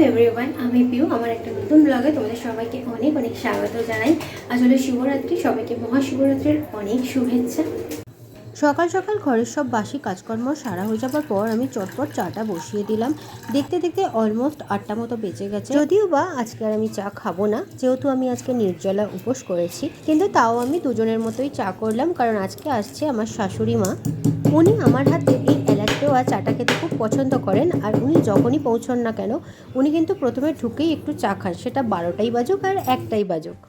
Everyone, আমি পিউ। আমার একটা নতুন ব্লগে তোমাদের সবাইকে অনেক অনেক স্বাগত জানাই। আসলে শিবরাত্রি, সবাইকে মহাশিবরাত্রির অনেক শুভেচ্ছা। সকাল সকাল ঘরের সব বাসি কাজকর্ম সারা হয়ে যাবার পর আমি চটপট চাটা বসিয়ে দিলাম। দেখতে দেখতে অলমোস্ট 8টা মতো বেজে গেছে। যদিও বা আজকে আর আমি চা খাবো না, যেহেতু আমি আজকে নির্জলা উপোস করেছি, কিন্তু তাও আমি দুজনের মতোই চা করলাম, কারণ আজকে আসছে আমার শাশুড়ি মা। উনি আমার হাতে এই এলাচ দেওয়া চাটা খেতে খুব পছন্দ করেন, আর উনি যখনই পৌঁছন না কেন উনি কিন্তু প্রথমে ঢুকেই একটু চা খান, সেটা 12টাই বাজুক আর 1টাই বাজুক।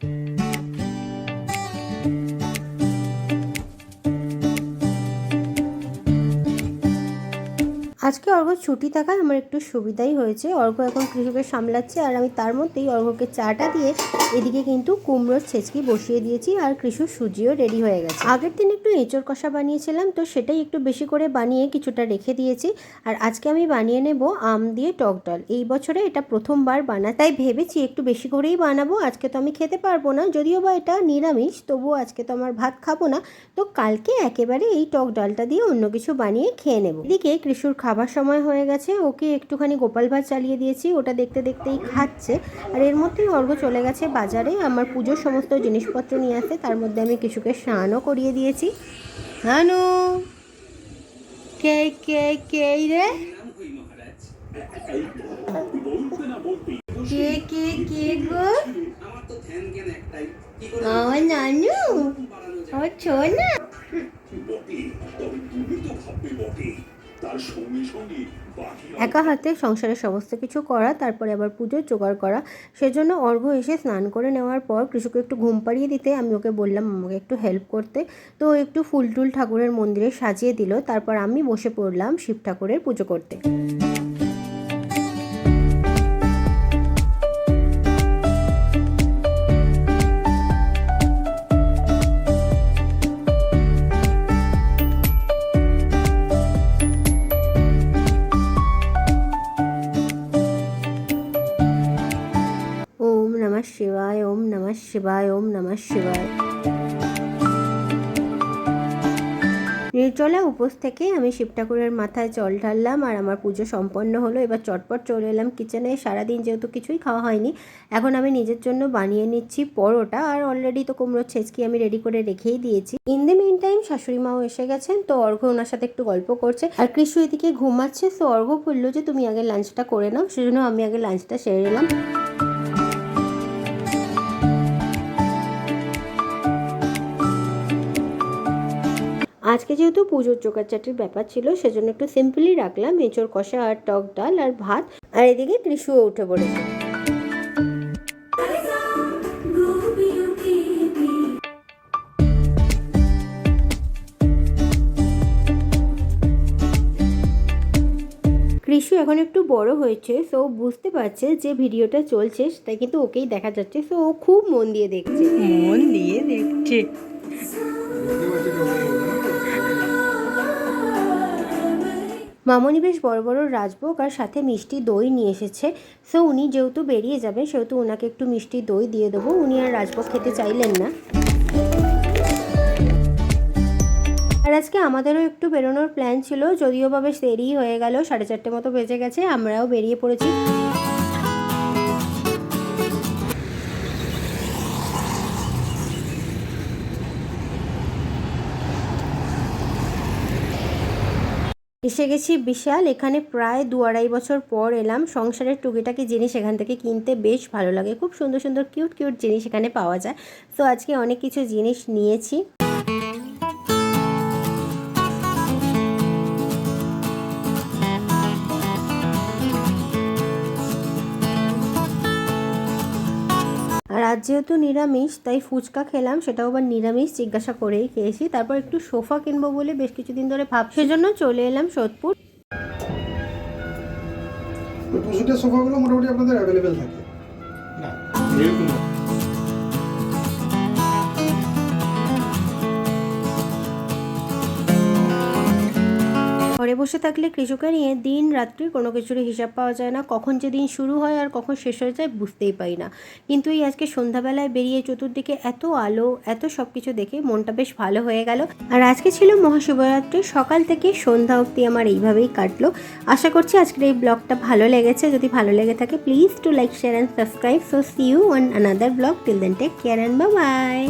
আজকে অর্ঘ্য ছুটি থাকায় আমার একটু সুবিধাই হয়েছে। অর্ঘ্য এখন কৃষকে সামলাচ্ছে, আর আমি তার মধ্যেই অর্ঘ্যকে চাটা দিয়ে এদিকে কিন্তু কুমড়োর ছেচকি বসিয়ে দিয়েছি, আর কৃষুর সুজিও রেডি হয়ে গেছে। আগের দিন একটু এঁচোড় কষা বানিয়েছিলাম, তো সেটাই একটু বেশি করে বানিয়ে কিছুটা রেখে দিয়েছি। আর আজকে আমি বানিয়ে নেব আম দিয়ে টক ডাল। এই বছরে এটা প্রথমবার তাই ভেবেছি একটু বেশি করেই বানাবো। আজকে তো আমি খেতে পারবো না, যদিও বা এটা নিরামিষ, তবুও আজকে তো আমার ভাত খাবো না, তো কালকে একেবারে এই টক ডালটা দিয়ে অন্য কিছু বানিয়ে খেয়ে নেব। এদিকে কৃষুর খাবার সময় হয়ে গেছে, ওকে একটুখানি গোপাল ভাত চালিয়ে দিয়েছি, ওটা দেখতে দেখতেই খাচ্ছে। আর এর মধ্যেই অর্ঘ্য চলে গেছে বাজারে আমার পুজোর সমস্ত জিনিসপত্র নিয়ে আসতে। তার মধ্যে আমি কিছুকে স্নানও করিয়ে দিয়েছি। নানু, কে কে কে রে, কে কে কে গো, আমার নানু, আমার ছোনা। একা হাতে সংসারের সমস্ত কিছু করা, তারপরে আবার পুজোর জোগাড় করা। সেজন্য অর্ঘ্য এসে স্নান করে নেওয়ার পর কৃষকে একটু ঘুম পাড়িয়ে দিতে আমি ওকে বললাম আমাকে একটু হেল্প করতে। তো একটু ফুল টুল ঠাকুরের মন্দিরে সাজিয়ে দিল, তারপর আমি বসে পড়লাম শিব ঠাকুরের পুজো করতে। ওম নমঃ শিবায়, ওম নমঃ শিবায়, ওম নমঃ শিবায়। নির্জলা উপোস থেকে আমি শিব ঠাকুরের মাথায় জল ঢাললাম, আর আমার পুজো সম্পন্ন হলো। এবার চটপট চলে এলাম কিচেনে। সারাদিন যেহেতু কিছুই খাওয়া হয়নি, এখন আমি নিজের জন্য বানিয়ে নিচ্ছি পরোটা, আর অলরেডি তো কুমড়োর ছেচকি আমি রেডি করে রেখেই দিয়েছি। ইন দ্য মিন টাইম শাশুড়ি মাও এসে গেছেন, তো অর্ঘ্য ওনার সাথে একটু গল্প করছে, আর কৃষ্ণ এদিকে ঘুমাচ্ছে। তো অর্ঘ্য বললো যে তুমি আগে লাঞ্চটা করে নাও, সেজন্য আমি আগে লাঞ্চটা সেরে নিলাম। আজকে যেহেতু পুজোর জোগাড়জাটির ব্যাপার ছিল, সেজন্য একটু সিম্পলি রাখলাম এঁচোড় কষা আর টক ডাল আর ভাত। আর এদিকে কৃষুও উঠে পড়েছে। কৃষু এখন একটু বড় হয়েছে, সো বুঝতে পারছে যে ভিডিওটা চলছে, তাই কিন্তু ওকেই দেখা যাচ্ছে, সো ও খুব মন দিয়ে দেখছে। মামনি বেশ বড় বড় রাজভোগ আর সাথে মিষ্টি দই নিয়ে এসেছে। সো উনি যেহেতু বেরিয়ে যাবে, সেহেতু ওনাকে একটু মিষ্টি দই দিয়ে দেবো। উনি আর রাজভোগ খেতে চাইলেন না। আর আজকে আমাদেরও একটু বেরোনোর প্ল্যান ছিল, যদিও বা বেশ দেরি হয়ে গেল, 4:30 মতো বেজে গেছে, আমরাও বেরিয়ে পড়েছি। এসে গেছি বিশাল। এখানে প্রায় 2-2.5 বছর পর এলাম। সংসারের টুকিটাকি জিনিস এখান থেকে কিনতে বেশ ভালো লাগে, খুব সুন্দর সুন্দর কিউট কিউট জিনিস এখানে পাওয়া যায়। তো আজকে অনেক কিছু জিনিস নিয়েছি। আর আজ যেহেতু নিরামিষ, তাই ফুচকা খেলাম, সেটাও আবার নিরামিষ জিজ্ঞাসা করেই খেয়েছি। তারপর একটু সোফা কিনবো বলে বেশ কিছুদিন ধরে ভাবছি, সেজন্য চলে এলাম সোদপুর। প্রসিডার সোফাগুলো মোটামুটি আপনাদের অ্যাভেলেবেল থাকে না এরকম। পরে ঘরে বসে থাকলে কৃষকে নিয়ে দিন রাত্রি কোনো কিছুরই হিসাব পাওয়া যায় না, কখন যে দিন শুরু হয় আর কখন শেষ হয়ে যায় বুঝতেই পারি না। কিন্তু এই আজকে সন্ধ্যাবেলায় বেরিয়ে চতুর্দিকে এত আলো, এত সব কিছু দেখে মনটা বেশ ভালো হয়ে গেল। আর আজকে ছিল মহাশিবরাত্রি, সকাল থেকে সন্ধ্যা অবধি আমার এইভাবেই কাটলো। আশা করছি আজকের এই ব্লগটা ভালো লেগেছে। যদি ভালো লেগে থাকে please to like, share and subscribe. So see you on another blog. Till then take care and bye by.